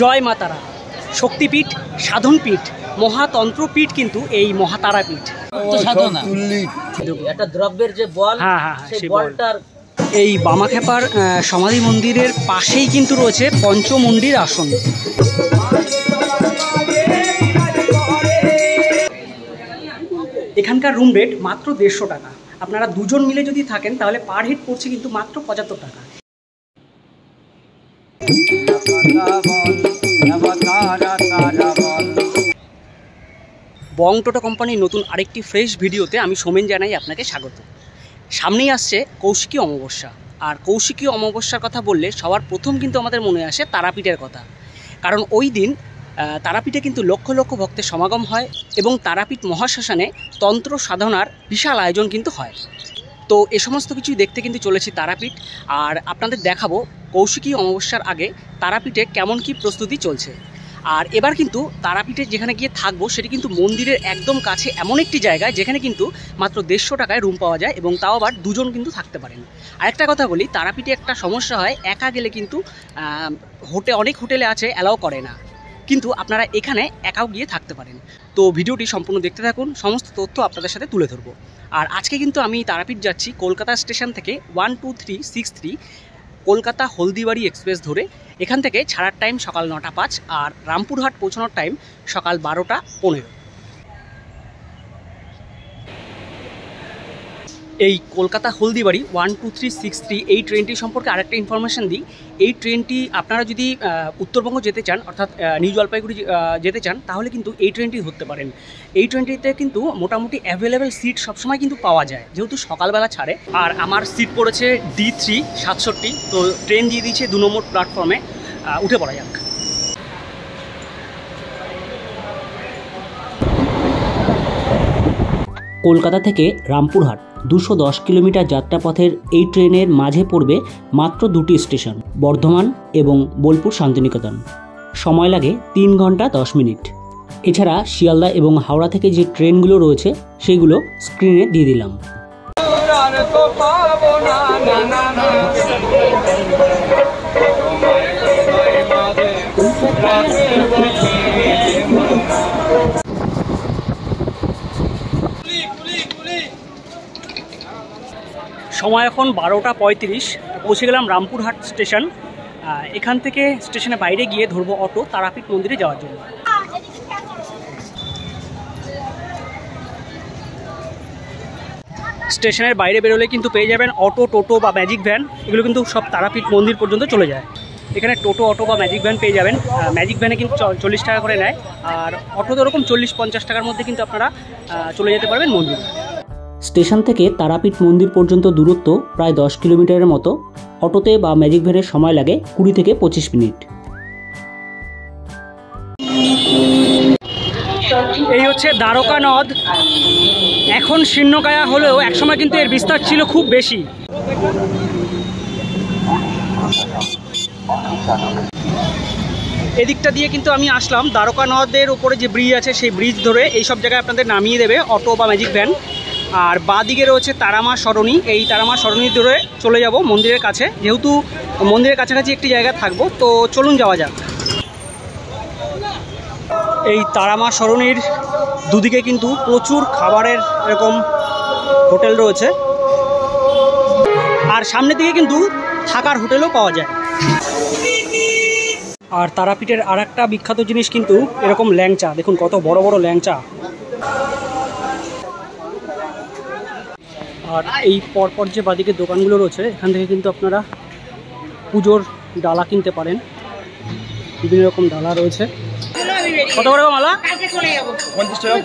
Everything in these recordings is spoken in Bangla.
জয় মা তারা, শক্তিপীঠ, সাধনপীঠ, মহাতন্ত্রপীঠ কিন্তু এই মহাতারাপীঠ। একটা দ্রব্যের যে বল, সেই বলটার এই বামাখ্যাপার সমাধি মন্দিরের পাশেই কিন্তু রয়েছে পঞ্চমুণ্ডির আসন। এখানকার রুম রেট মাত্র 150 টাকা। আপনারা দুজন মিলে যদি থাকেন তাহলে পার হেড পড়ছে কিন্তু মাত্র 75 টাকা। বং টোটো কোম্পানির নতুন আরেকটি ফ্রেশ ভিডিওতে আমি সোমেন জানাই আপনাকে স্বাগত। সামনেই আসছে কৌশিকী অমাবস্যা, আর কৌশিকী অমাবস্যার কথা বললে সবার প্রথম কিন্তু আমাদের মনে আসে তারাপীঠের কথা। কারণ ওই দিন তারাপীঠে কিন্তু লক্ষ লক্ষ ভক্তের সমাগম হয় এবং তারাপীঠ মহাশ্মশানে তন্ত্র সাধনার বিশাল আয়োজন কিন্তু হয়। তো এ সমস্ত কিছুই দেখতে কিন্তু চলেছি তারাপীঠ, আর আপনাদের দেখাবো কৌশিকী অমাবস্যার আগে তারাপীঠে কেমন কি প্রস্তুতি চলছে। আর এবার কিন্তু তারাপীঠে যেখানে গিয়ে থাকবো সেটি কিন্তু মন্দিরের একদম কাছে এমন একটি জায়গায় যেখানে কিন্তু মাত্র 150 টাকায় রুম পাওয়া যায় এবং তাও আবার দুজন কিন্তু থাকতে পারেন। আরেকটা কথা বলি, তারাপীঠে একটা সমস্যা হয়, একা গেলে কিন্তু অনেক হোটেলে আছে অ্যালাও করে না, কিন্তু আপনারা এখানে একাও গিয়ে থাকতে পারেন। তো ভিডিওটি সম্পূর্ণ দেখতে থাকুন, সমস্ত তথ্য আপনাদের সাথে তুলে ধরবো। আর আজকে কিন্তু আমি তারাপীঠ যাচ্ছি কলকাতা স্টেশন থেকে 12363 কলকাতা হলদিবাড়ি এক্সপ্রেস ধরে। এখান থেকে ছাড়ার টাইম সকাল 9টা 5 আর রামপুরহাট পৌঁছানোর টাইম সকাল 12টা 15। এই কলকাতা হলদিবাড়ি 12363 এই ট্রেনটি সম্পর্কে আরেকটা ইনফরমেশান দিই। এই ট্রেনটি আপনারা যদি উত্তরবঙ্গ যেতে চান, অর্থাৎ নিউ জলপাইগুড়ি যেতে চান, তাহলে কিন্তু এই ট্রেনটি ধরতে পারেন। এই ট্রেনটিতে কিন্তু মোটামুটি অ্যাভেলেবেল সিট সবসময় কিন্তু পাওয়া যায়, যেহেতু সকালবেলা ছাড়ে। আর আমার সিট পড়েছে D3 67। তো ট্রেন দিয়ে দিয়েছে 2 নম্বর প্ল্যাটফর্মে, উঠে পড়া যাক। কলকাতা থেকে রামপুরহাট 210 কিলোমিটার যাত্রাপথের এই ট্রেনের মাঝে পড়বে মাত্র 2টি স্টেশন, বর্ধমান এবং বোলপুর শান্তিনিকেতন। সময় লাগে 3 ঘন্টা 10 মিনিট। এছাড়া শিয়ালদা এবং হাওড়া থেকে যে ট্রেনগুলো রয়েছে সেগুলো স্ক্রিনে দিয়ে দিলাম। সময় এখন 12টা 35। পৌঁছে গেলাম রামপুরহাট স্টেশন। এখান থেকে স্টেশনের বাইরে গিয়ে ধরবো অটো তারাপীঠ মন্দিরে যাওয়ার জন্য। স্টেশনের বাইরে বেরোলে কিন্তু পেয়ে যাবেন অটো, টোটো বা ম্যাজিক ভ্যান। এগুলো কিন্তু সব তারাপীঠ মন্দির পর্যন্ত চলে যায়। এখানে টোটো, অটো বা ম্যাজিক ভ্যান পেয়ে যাবেন। ম্যাজিক ভ্যানে কিন্তু 40 টাকা করে নেয়, আর অটোতে ওরকম 40-50 টাকার মধ্যে কিন্তু আপনারা চলে যেতে পারবেন মন্দির। স্টেশন থেকে তারাপীঠ মন্দির পর্যন্ত দূরত্ব প্রায় 10 কিলোমিটারের মতো। অটোতে বা ম্যাজিক ভ্যানের সময় লাগে 20 থেকে 25 মিনিট। এই হচ্ছে দ্বারকা নদ। এখন শীর্ণকায়া হলেও একসময় কিন্তু এর বিস্তার ছিল খুব বেশি। এদিকটা দিয়ে কিন্তু আমি আসলাম দ্বারকা নদের উপরে যে ব্রিজ আছে সেই ব্রিজ ধরে এইসব জায়গায় আপনাদের নামিয়ে দেবে অটো বা ম্যাজিক ভ্যান। আর বাঁ দিকে রয়েছে তারামা সরণি। এই তারামা সরণি ধরে চলে যাব মন্দিরের কাছে, যেহেতু মন্দিরের কাছাকাছি একটি জায়গায় থাকবো। তো চলুন যাওয়া যাক। এই তারামা সরণির দুদিকে কিন্তু প্রচুর খাবারের এরকম হোটেল রয়েছে, আর সামনের দিকে কিন্তু থাকার হোটেলও পাওয়া যায়। আর তারাপীঠের আর একটা বিখ্যাত জিনিস কিন্তু এরকম ল্যাংচা। দেখুন কত বড় বড় ল্যাংচা। আর এই পরপর যে বাদিকে দোকানগুলো রয়েছে, এখান থেকে কিন্তু আপনারা পুজোর ডালা কিনতে পারেন। বিভিন্ন রকম ডালা রয়েছে। কত করে মালা? 50 টাকা।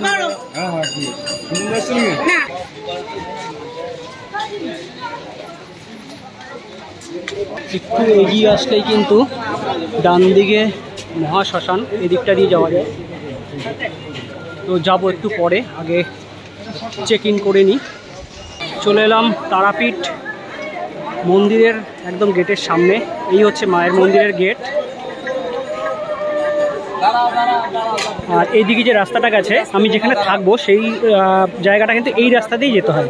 একটু এগিয়ে আসলেই কিন্তু ডান দিকে মহাশ্মশান, এদিকটা দিয়ে যাওয়া যায়। তো যাবো একটু পরে, আগে চেক ইন করে নিই। চলে এলাম তারাপীঠ মন্দিরের একদম গেটের সামনে। এই হচ্ছে মায়ের মন্দিরের গেট। আর এইদিকে যে রাস্তাটা গেছে, আমি যেখানে থাকবো সেই জায়গাটা কিন্তু এই রাস্তা দিয়েই যেতে হয়।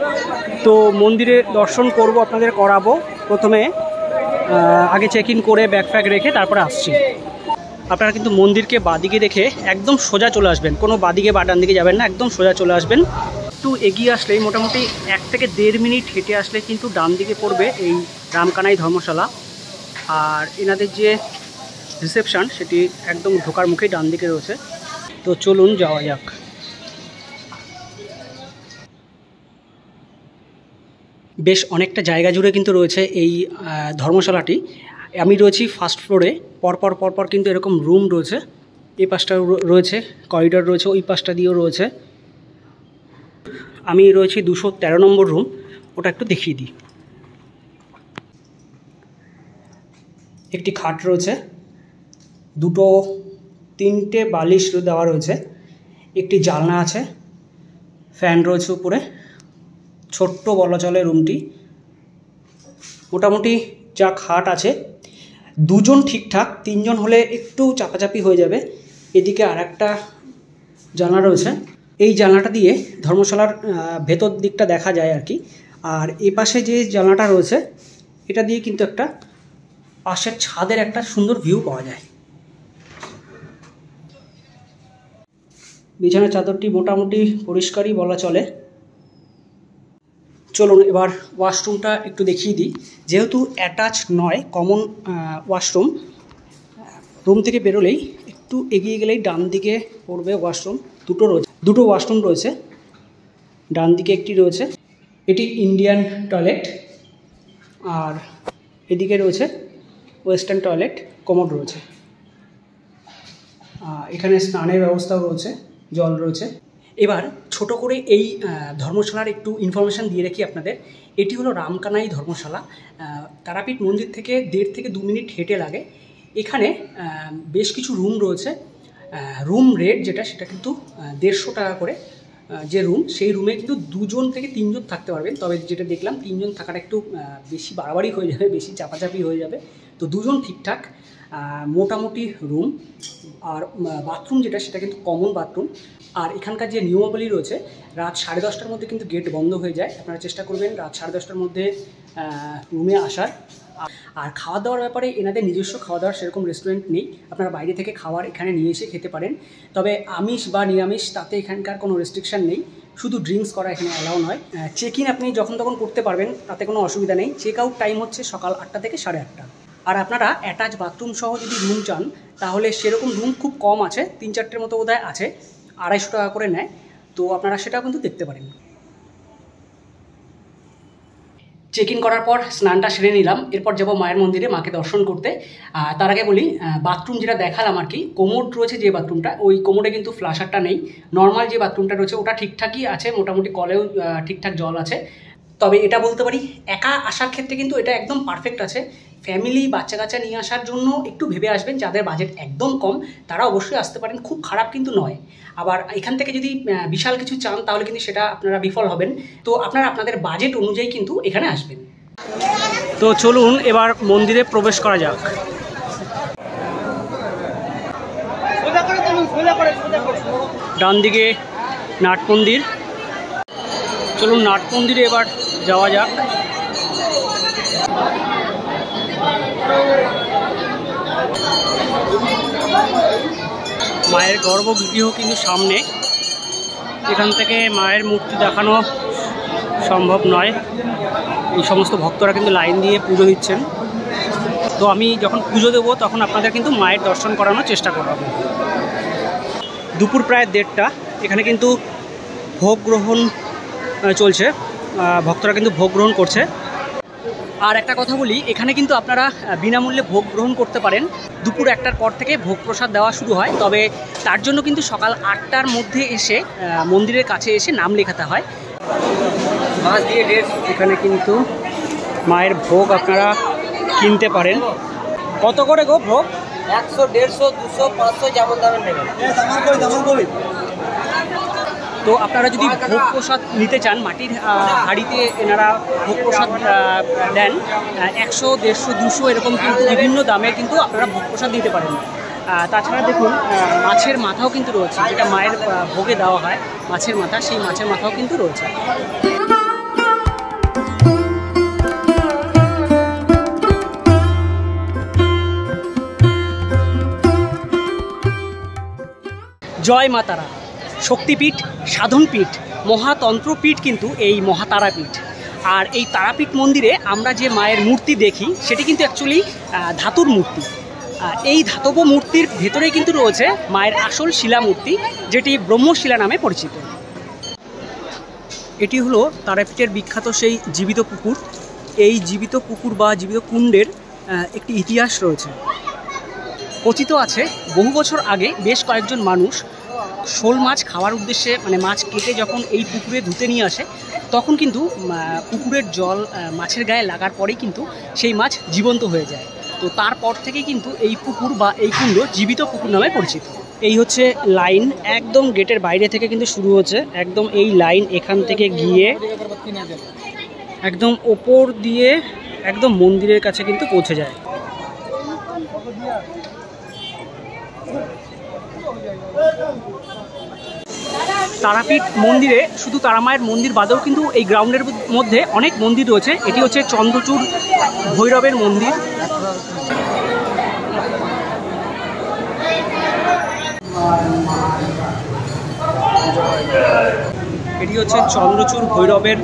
তো মন্দিরে দর্শন করব, আপনাদের করাবো। প্রথমে আগে চেক ইন করে ব্যাগ ফ্যাগ রেখে তারপরে আসছি। আপনারা কিন্তু মন্দিরকে বাদিকে রেখে একদম সোজা চলে আসবেন, কোনো বাদিকে বা ডান দিকে যাবেন না, একদম সোজা চলে আসবেন। একটু এগিয়ে আসলেই মোটামুটি 1 থেকে 1.5 মিনিট হেঁটে আসলে কিন্তু ডান দিকে পড়বে এই রামকানাই ধর্মশালা। আর এনাদের যে রিসেপশন সেটি একদম ঢোকার মুখেই ডান দিকে রয়েছে। তো চলুন যাওয়া যাক। বেশ অনেকটা জায়গা জুড়ে কিন্তু রয়েছে এই ধর্মশালাটি। আমি রয়েছি ফার্স্ট ফ্লোরে, পরপর কিন্তু এরকম রুম রয়েছে, এই পাশটা রয়েছে করিডর রয়েছে, ওই পাশটা দিয়েও রয়েছে। আমি রয়েছি 213 নম্বর রুম, ওটা একটু দেখিয়ে দিই। একটি খাট রয়েছে, 3টে বালিশ দেওয়া রয়েছে, একটি জানলা আছে, ফ্যান রয়েছে উপরে, ছোট্ট বলা চলে রুমটি। মোটামুটি যা খাট আছে 2 জন ঠিকঠাক, 3 জন হলে একটু চাপাচাপি হয়ে যাবে। এদিকে আর একটা জানলা রয়েছে, এই জানলাটা দিয়ে ধর্মশালার ভেতর দিকটা দেখা যায় আর কি। আর এই পাশে যে জানলাটা রয়েছে এটা দিয়ে কিন্তু একটা পাশের ছাদের একটা সুন্দর ভিউ পাওয়া যায়। বিছানার চাদরটি মোটামুটি পরিষ্কারই বলা চলে। চলুন এবার ওয়াশরুমটা একটু দেখিয়ে দিই। যেহেতু অ্যাটাচ নয়, কমন ওয়াশরুম, রুম থেকে বেরোলেই একটু এগিয়ে গেলেই ডান দিকে পড়বে ওয়াশরুম। দুটো ওয়াশরুম রয়েছে, ডান দিকে একটি রয়েছে, এটি ইন্ডিয়ান টয়লেট, আর এদিকে রয়েছে ওয়েস্টার্ন টয়লেট, কমোড রয়েছে। এখানে স্নানের ব্যবস্থাও রয়েছে, জল রয়েছে। এবার ছোট করে এই ধর্মশালার একটু ইনফরমেশান দিয়ে রাখি আপনাদের। এটি হলো রামকানাই ধর্মশালা, তারাপীঠ মন্দির থেকে 1.5 থেকে 2 মিনিট হেঁটে লাগে। এখানে বেশ কিছু রুম রয়েছে। রুম রেট যেটা সেটা কিন্তু 150 টাকা করে যে রুম, সেই রুমে কিন্তু 2 জন থেকে 3 জন থাকতে পারবেন। তবে যেটা দেখলাম 3 জন থাকাটা একটু বেশি বাড়াবাড়ি হয়ে যাবে, বেশি চাপাচাপি হয়ে যাবে। তো 2 জন ঠিকঠাক মোটামুটি রুম। আর বাথরুম যেটা সেটা কিন্তু কমন বাথরুম। আর এখানকার যে নিয়মাবলী রয়েছে, রাত 10:30টার মধ্যে কিন্তু গেট বন্ধ হয়ে যায়। আপনারা চেষ্টা করবেন রাত 10:30টার মধ্যে রুমে আসার। আর খাওয়া দাওয়ার ব্যাপারে এনাদের নিজস্ব খাওয়া দাওয়ার সেরকম রেস্টুরেন্ট নেই, আপনারা বাইরে থেকে খাবার এখানে নিয়ে এসে খেতে পারেন। তবে আমিষ বা নিরামিষ তাতে এখানকার কোনো রেস্ট্রিকশান নেই, শুধু ড্রিঙ্কস করা এখানে অ্যালাউ নয়। চেক ইন আপনি যখন তখন করতে পারবেন, তাতে কোনো অসুবিধা নেই। চেক আউট টাইম হচ্ছে সকাল 8টা থেকে 8:30। আর আপনারা অ্যাটাচ বাথরুম সহ যদি রুম চান তাহলে সেরকম রুম খুব কম আছে, 3-4টের মতো বোধহয় আছে, 250 টাকা করে নেয়। তো আপনারা সেটাও কিন্তু দেখতে পারেন। চেক ইন করার পর স্নানটা সেরে নিলাম, এরপর যাবো মায়ের মন্দিরে মাকে দর্শন করতে। তার আগে বলি, বাথরুম যেটা দেখালাম আর কি, কোমোড রয়েছে যে বাথরুমটা, ওই কোমোডে কিন্তু ফ্লাশারটা নেই। নর্মাল যে বাথরুমটা রয়েছে ওটা ঠিকঠাকই আছে, মোটামুটি কলেও ঠিকঠাক জল আছে। তবে এটা বলতে পারি একা আসার ক্ষেত্রে কিন্তু এটা একদম পারফেক্ট আছে। ফ্যামিলি বাচ্চা কাচ্চা নিয়ে আসার জন্য একটু ভেবে আসবেন, যাদের বাজেট একদম কম তারা অবশ্যই আসতে পারেন, খুব খারাপ কিন্তু নয়। আবার এখান থেকে যদি বিশাল কিছু চান তাহলে কিন্তু সেটা আপনারা বিফল হবেন। তো আপনারা আপনাদের বাজেট অনুযায়ী কিন্তু এখানে আসবেন। তো চলুন এবার মন্দিরে প্রবেশ করা যাক। ডান দিকে নাট মন্দির, চলুন নাট মন্দিরে এবার যাওয়া যাক। মায়ের গর্ভগৃহ কিন্তু সামনে, এখান থেকে মায়ের মূর্তি দেখানো সম্ভব নয়। এই সমস্ত ভক্তরা কিন্তু লাইন দিয়ে পুজো দিচ্ছেন। তো আমি যখন পুজো দেবো তখন আপনাদের কিন্তু মায়ের দর্শন করানোর চেষ্টা করাবো। দুপুর প্রায় 1:30, এখানে কিন্তু ভোগ গ্রহণ চলছে, ভক্তরা কিন্তু ভোগ গ্রহণ করছে। আর একটা কথা বলি, এখানে কিন্তু আপনারা বিনামূল্যে ভোগ গ্রহণ করতে পারেন। দুপুর 1টার পর থেকে ভোগ প্রসাদ দেওয়া শুরু হয়, তবে তার জন্য কিন্তু সকাল 8টার মধ্যে এসে মন্দিরের কাছে এসে নাম লেখাতে হয়। মাছ দিয়ে এখানে কিন্তু মায়ের ভোগ আপনারা কিনতে পারেন। কত করে গো ভোগ? 100, 150, 200, 500 যেমন দামের নেবেন। তো আপনারা যদি ভোগ প্রসাদ নিতে চান, মাটির হাঁড়িতে এনারা ভোগ প্রসাদ দেন, 100, 150, 200 এরকম কিন্তু বিভিন্ন দামে কিন্তু আপনারা ভোগ প্রসাদ দিতে পারেন। তাছাড়া দেখুন মাছের মাথাও কিন্তু রয়েছে, যেটা মায়ের ভোগে দেওয়া হয় মাছের মাথা, সেই মাছের মাথাও কিন্তু রয়েছে। জয় মা তারা, শক্তিপীঠ, সাধনপীঠ, মহাতন্ত্রপীঠ কিন্তু এই মহাতারাপীঠ। আর এই তারাপীঠ মন্দিরে আমরা যে মায়ের মূর্তি দেখি সেটি কিন্তু অ্যাকচুয়ালি ধাতুর মূর্তি। এই ধাতব মূর্তির ভেতরেই কিন্তু রয়েছে মায়ের আসল শিলামূর্তি, যেটি ব্রহ্মশিলা নামে পরিচিত। এটি হলো তারাপীঠের বিখ্যাত সেই জীবিত পুকুর। এই জীবিত পুকুর বা জীবিত কুণ্ডের একটি ইতিহাস রয়েছে। কথিত আছে বহু বছর আগে বেশ কয়েকজন মানুষ শোল মাছ খাওয়ার উদ্দেশ্যে, মানে মাছ কেটে যখন এই পুকুরে ধুতে নিয়ে আসে, তখন কিন্তু পুকুরের জল মাছের গায়ে লাগার পরেই কিন্তু সেই মাছ জীবন্ত হয়ে যায়। তো তারপর থেকে কিন্তু এই পুকুর বা এই কুণ্ড জীবিত পুকুর নামে পরিচিত। এই হচ্ছে লাইন, একদম গেটের বাইরে থেকে কিন্তু শুরু হচ্ছে, একদম এই লাইন এখান থেকে গিয়ে একদম ওপর দিয়ে একদম মন্দিরের কাছে কিন্তু পৌঁছে যায়। তারাপীঠ মন্দিরে শুধু তারামায়ের মন্দির বাদেও কিন্তু এই গ্রাউন্ডের মধ্যে অনেক মন্দির রয়েছে। এটি হচ্ছে চন্দ্রচূড় ভৈরবের মন্দির। এটি হচ্ছে চন্দ্রচূড় ভৈরবের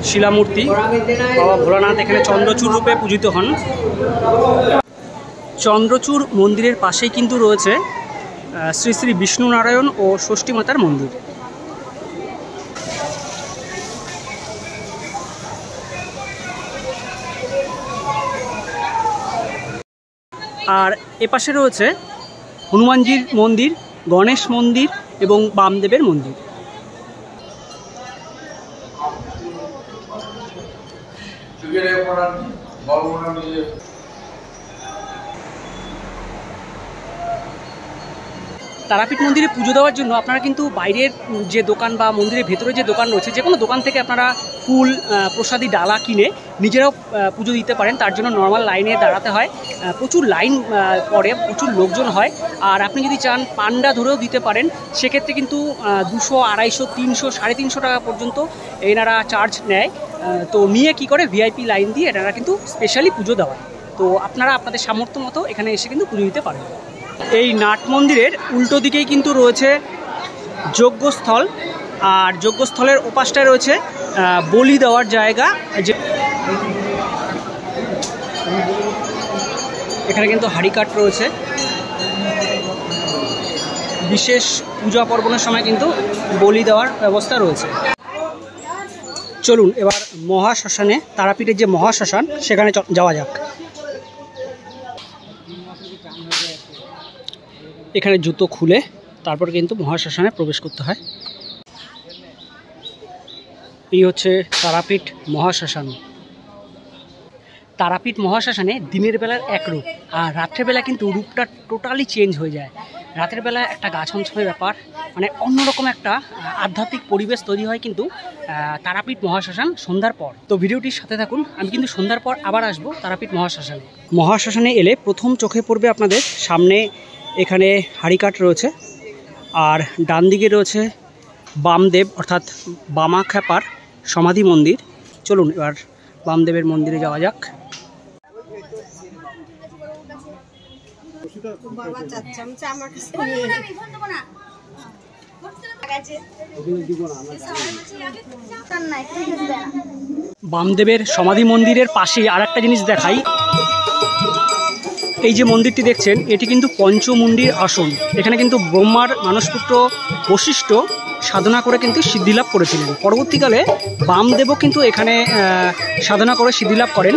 শিলামূর্তি। বাবা ভোলানাথ এখানে চন্দ্রচূড় রূপে পূজিত হন। চন্দ্রচূড় মন্দিরের পাশেই কিন্তু রয়েছে শ্রী শ্রী বিষ্ণু নারায়ণ ও ষষ্ঠী মাতার মন্দির। আর এপাশে রয়েছে হনুমানজির মন্দির, গণেশ মন্দির এবং বামদেবের মন্দির। তারাপীঠ মন্দিরে পুজো দেওয়ার জন্য আপনারা কিন্তু বাইরের যে দোকান বা মন্দিরের ভেতরে যে দোকান রয়েছে, যে কোনো দোকান থেকে আপনারা ফুল, প্রসাদী ডালা কিনে নিজেরাও পুজো দিতে পারেন। তার জন্য নর্মাল লাইনে দাঁড়াতে হয়, প্রচুর লাইন পড়ে, প্রচুর লোকজন হয়। আর আপনি যদি চান পান্ডা ধরেও দিতে পারেন, সেক্ষেত্রে কিন্তু 200, 250, 300, 350 টাকা পর্যন্ত এনারা চার্জ নেয়। তো নিয়ে কি করে ভিআইপি লাইন দিয়ে এনারা কিন্তু স্পেশালি পুজো দেওয়ায়। তো আপনারা আপনাদের সামর্থ্য মতো এখানে এসে কিন্তু পুজো দিতে পারেন। এই নাট মন্দিরের উল্টো দিকেই কিন্তু রয়েছে যজ্ঞস্থল, আর যজ্ঞস্থলের ওপাশটায় রয়েছে বলি দেওয়ার জায়গা। যে এখানে কিন্তু হাড়িকাঠ রয়েছে, বিশেষ পূজা পার্বণের সময় কিন্তু বলি দেওয়ার ব্যবস্থা রয়েছে। চলুন এবার মহাশ্মশানে, তারাপীঠের যে মহাশ্মশান সেখানে যাওয়া যাক। এখানে জুতো খুলে তারপর কিন্তু মহাশ্মশানে প্রবেশ করতে হয়। এই হচ্ছে তারাপীঠ মহাশ্মশান। তারাপীঠ মহাশ্মশানে দিনের বেলার এক রূপ, আর রাত্রেবেলা কিন্তু রূপটা টোটালি চেঞ্জ হয়ে যায়। রাতের বেলা একটা গা ছমছমে ব্যাপার, মানে অন্যরকম একটা আধ্যাত্মিক পরিবেশ তৈরি হয় কিন্তু তারাপীঠ মহাশ্মশান সন্ধ্যার পর। তো ভিডিওটির সাথে থাকুন, আমি কিন্তু সন্ধ্যার পর আবার আসবো তারাপীঠ মহাশ্মশানে। মহাশ্মশানে এলে প্রথম চোখে পড়বে আপনাদের সামনে এখানে হাড়িকাঠ রয়েছে, আর ডান দিকে রয়েছে বামদেব অর্থাৎ বামাখ্যাপার সমাধি মন্দির। চলুন এবার বামদেবের মন্দিরে যাওয়া যাক। বামদেবের সমাধি মন্দিরের পাশে আর একটা জিনিস দেখাই। এই যে মন্দিরটি দেখছেন, এটি কিন্তু পঞ্চমুণ্ডির আসন। এখানে কিন্তু ব্রহ্মার মানসপুত্র বশিষ্ঠ সাধনা করে কিন্তু সিদ্ধিলাভ করেছিলেন। পরবর্তীকালে বামদেবও কিন্তু এখানে সাধনা করে সিদ্ধিলাভ করেন।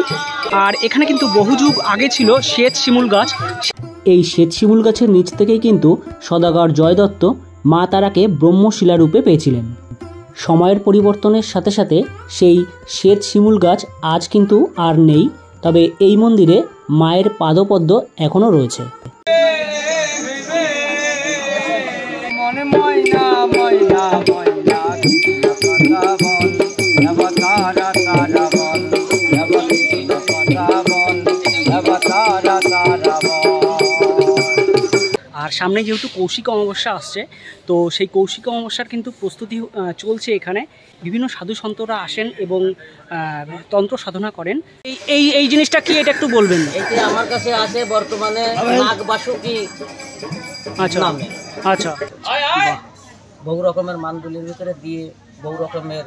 আর এখানে কিন্তু বহু যুগ আগে ছিল শ্বেত শিমুল গাছ। এই শ্বেত শিমুল গাছের নিচ থেকেই কিন্তু সদাগর জয়দত্ত মা তারাকে ব্রহ্মশিলা রূপে পেয়েছিলেন। সময়ের পরিবর্তনের সাথে সাথে সেই শ্বেত শিমুল গাছ আজ কিন্তু আর নেই, তবে এই মন্দিরে মায়ের পাদপদ্ম এখনও রয়েছে। আর আর সামনে যেহেতু কৌশিক অমাবস্যা আসছে, তো সেই কৌশিক অমাবস্যার কিন্তু প্রস্তুতি চলছে এখানে। বিভিন্ন সাধু সন্তরা আসেন এবং তন্ত্র সাধনা করেন। এই এই জিনিসটা কি, এটা একটু বলবেন? এটি আমার কাছে আছে বর্তমানে নাগবাসুকি। আচ্ছা আচ্ছা, বহু রকমের মানগুলির ভিতরে দিয়ে বহু রকমের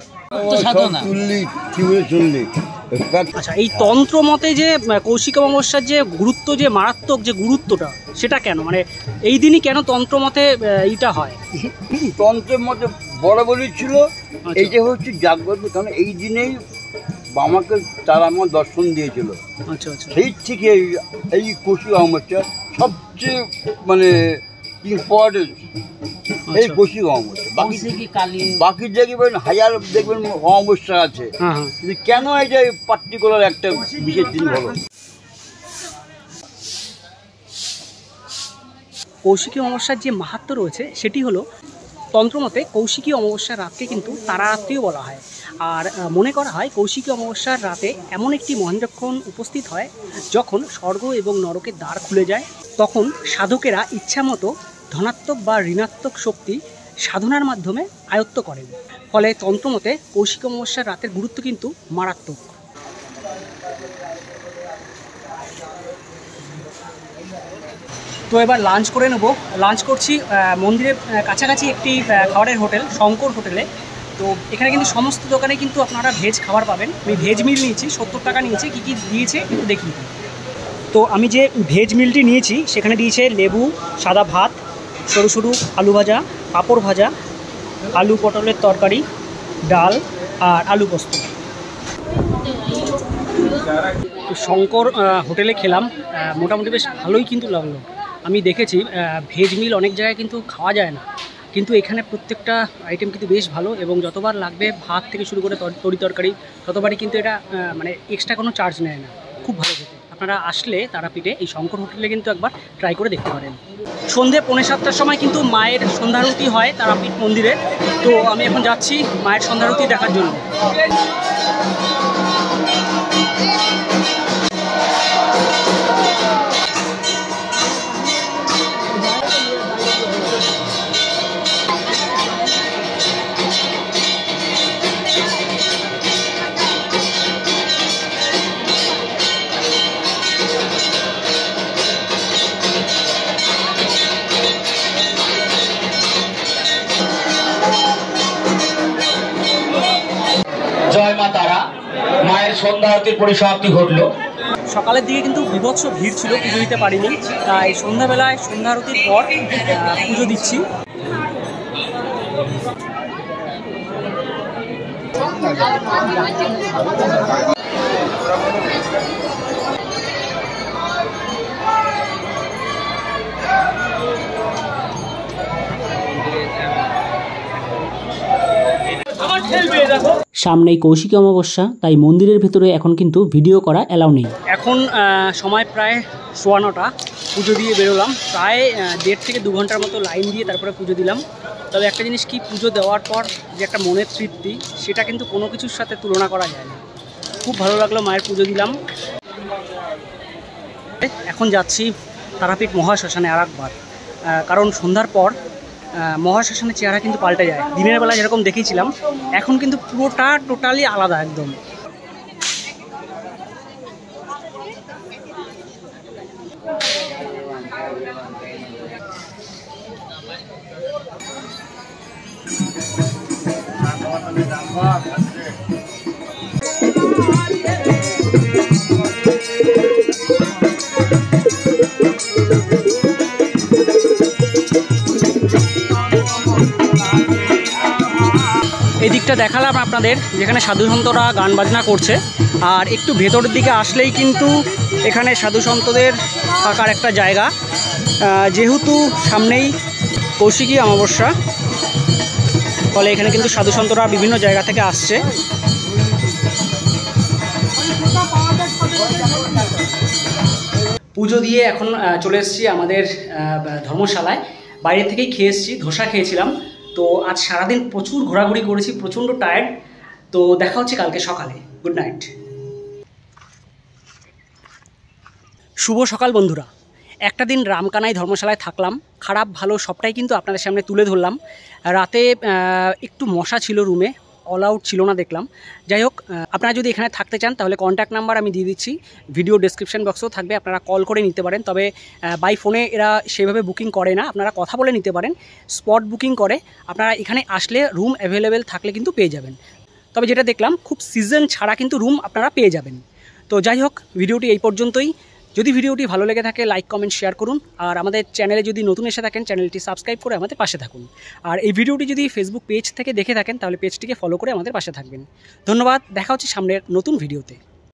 আচ্ছা, এই তন্ত্র মতে যে কৌশিক অমাবস্যার যে গুরুত্ব, যে মারাত্মক যে গুরুত্বটা, সেটা কেন, মানে এই দিনই কেন তন্ত্র মতে এইটা হয়? তন্ত্রের মতে বরাবরই ছিল এইটা হচ্ছে জাগ্রত, কারণ এই দিনেই আমাকে তারা আমার দর্শন দিয়েছিল। আচ্ছা আচ্ছা, সেই থেকে এই কৌশিক অমাবস্যা সবচেয়ে মানে ইম্পর্টেন্ট। এই কৌশিক অমাবস্যা বাকি দেখবেন হাজার দেখবেন অমাবস্যা আছে, কিন্তু কেন এটা পার্টিকুলার একটা বিশেষ দিন হলো? কৌশিকী অমাবস্যার যে মাহাত্ম্য রয়েছে সেটি হলো, তন্ত্রমতে কৌশিকী অমাবস্যার রাতকে কিন্তু তারারাত্রিও বলা হয়। আর মনে করা হয় কৌশিকী অমাবস্যার রাতে এমন একটি মহেন্দ্রক্ষণ উপস্থিত হয় যখন স্বর্গ এবং নরকের দ্বার খুলে যায়। তখন সাধকেরা ইচ্ছামতো ধনাত্মক বা ঋণাত্মক শক্তি সাধনার মাধ্যমে আয়ত্ত করেন। ফলে তন্ত্রমতে কৌশিক অমাবস্যার রাতের গুরুত্ব কিন্তু মারাত্মক। তো এবার লাঞ্চ করে নেব। লাঞ্চ করছি মন্দিরের কাছাকাছি একটি খাবারের হোটেল, শঙ্কর হোটেলে। তো এখানে কিন্তু সমস্ত দোকানে কিন্তু আপনারা ভেজ খাবার পাবেন। আমি ভেজ মিল নিয়েছি, 70 টাকা নিয়েছে। কী কী দিয়েছে একটু দেখি। তো আমি যে ভেজ মিলটি নিয়েছি সেখানে দিয়েছে লেবু, সাদা ভাত, সরু সরু আলু ভাজা, পাঁপড় ভাজা, আলু পটলের তরকারি, ডাল আর আলু পোস্ত। তো শঙ্কর হোটেলে খেলাম, মোটামুটি বেশ ভালোই কিন্তু লাগলো। আমি দেখেছি ভেজ মিল অনেক জায়গায় কিন্তু খাওয়া যায় না, কিন্তু এখানে প্রত্যেকটা আইটেম কিন্তু বেশ ভালো, এবং যতবার লাগবে ভাত থেকে শুরু করে তরি তরকারি ততবারই কিন্তু এটা মানে এক্সট্রা কোনো চার্জ নেয় না। খুব ভালো খেতে। আপনারা আসলে তারাপীঠে এই শঙ্কর হোটেলে কিন্তু একবার ট্রাই করে দেখতে পারেন। সন্ধে 6:45টার সময় কিন্তু মায়ের সন্ধ্যারতি হয় তারাপীঠ মন্দিরে। তো আমি এখন যাচ্ছি মায়ের সন্ধ্যারতি দেখার জন্য। জয় মা তারা, মায়ের সন্ধ্যা আরতির পরিসমাপ্তি ঘটল। সকালের দিকে কিন্তু বিভৎস ভিড় ছিল, পুজো দিতে পারিনি, তাই সন্ধ্যাবেলায় সন্ধ্যা আরতির পর পুজো দিচ্ছি। সামনেই কৌশিকী অমাবস্যা, তাই মন্দিরের ভেতরে এখন কিন্তু ভিডিও করা অ্যালাউ নেই। এখন সময় প্রায় 9:15, পুজো দিয়ে বেরোলাম। প্রায় 1.5 থেকে 2 ঘন্টার মতো লাইন দিয়ে তারপরে পুজো দিলাম। তবে একটা জিনিস কি, পুজো দেওয়ার পর যে একটা মনের তৃপ্তি, সেটা কিন্তু কোনো কিছুর সাথে তুলনা করা যায় না। খুব ভালো লাগলো, মায়ের পুজো দিলাম। এখন যাচ্ছি তারাপীঠ মহাশ্মশানে আরেকবার, কারণ সন্ধ্যার পর মহাশ্মশানের চেহারা কিন্তু পাল্টে যায়। দিনের বেলা যেরকম দেখেছিলাম, এখন কিন্তু পুরোটা টোটালি আলাদা একদম। এদিকটা দেখালাম আপনাদের, যেখানে সাধুসন্তরা গান বাজনা করছে। আর একটু ভেতরের দিকে আসলেই কিন্তু এখানে সাধুসন্তদের থাকার একটা জায়গা। যেহেতু সামনেই কৌশিকী অমাবস্যা, ফলে এখানে কিন্তু সাধুসন্তরা বিভিন্ন জায়গা থেকে আসছে। পুজো দিয়ে এখন চলে এসেছি আমাদের ধর্মশালায়। বাইরে থেকেই খেয়ে এসেছি, ধোসা খেয়েছিলাম। তো আজ সারাদিন প্রচুর ঘোরাঘুরি করেছি, প্রচণ্ড টায়ার্ড। তো দেখা হচ্ছে কালকে সকালে। Good night. শুভ সকাল বন্ধুরা। একটা দিন রামকানাই ধর্মশালায় থাকলাম, খারাপ ভালো সবটাই কিন্তু আপনাদের সামনে তুলে ধরলাম। রাতে একটু মশা ছিল রুমে, অল আউট ছিল না দেখলাম। যাই হোক, আপনারা যদি এখানে থাকতে চান তাহলে কন্ট্যাক্ট নাম্বার আমি দিয়ে দিচ্ছি, ভিডিও ডেসক্রিপশন বক্সেও থাকবে, আপনারা কল করে নিতে পারেন। তবে বাই ফোনে এরা সেভাবে বুকিং করে না, আপনারা কথা বলে নিতে পারেন, স্পট বুকিং করে। আপনারা এখানে আসলে রুম অ্যাভেলেবেল থাকলে কিন্তু পেয়ে যাবেন। তবে যেটা দেখলাম খুব সিজন ছাড়া কিন্তু রুম আপনারা পেয়ে যাবেন। তো যাই হোক, ভিডিওটি এই পর্যন্তই। যদি ভিডিওটি ভালো লেগে থাকে লাইক কমেন্ট শেয়ার করুন, আর আমাদের চ্যানেলে যদি নতুন এসে থাকেন চ্যানেলটি সাবস্ক্রাইব করে আমাদের পাশে থাকুন। আর এই ভিডিওটি যদি ফেসবুক পেজ থেকে দেখে থাকেন তাহলে পেজটিকে ফলো করে আমাদের পাশে থাকবেন। ধন্যবাদ, দেখা হচ্ছে সামনের নতুন ভিডিওতে।